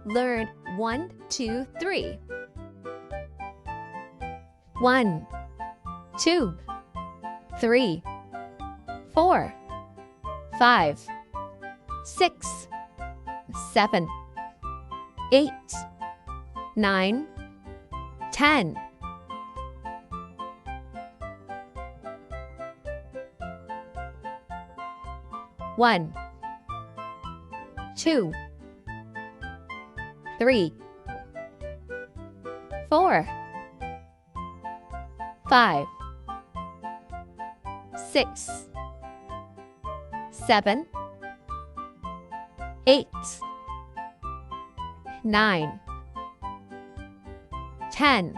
Learn 1, 2, 3. 1, 2, 3, 4, 5, 6, 7, 8, 9, 10. 1, 2, 3, 4, 5, 6, 7, 8, 9, 10.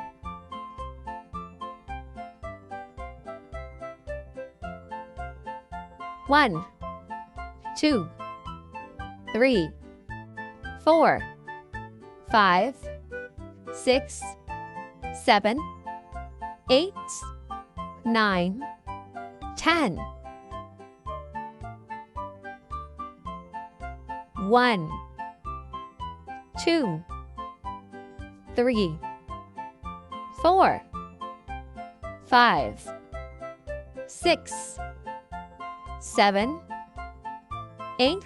1, 2, 3, 4, 5, 6, 7, 8, 9, 10. 1, 2, 3, 4, 5, 6, 7, 8,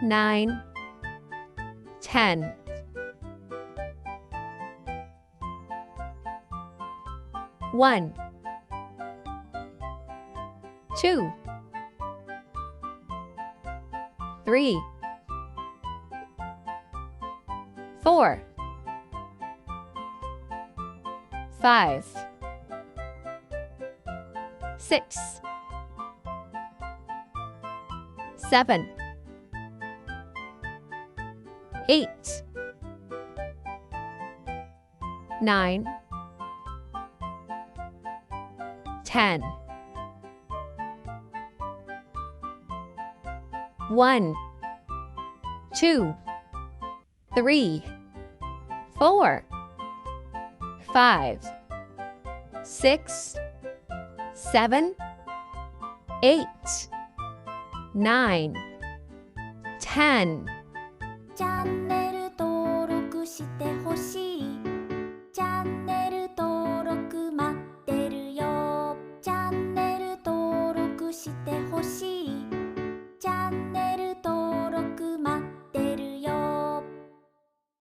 9, 10. 1, 2, 3, 4, 5, 6, 7, 8, 9, 10. 1, 2, 3, 4, 5, 6, 7, 8, 9, 10.チャンネル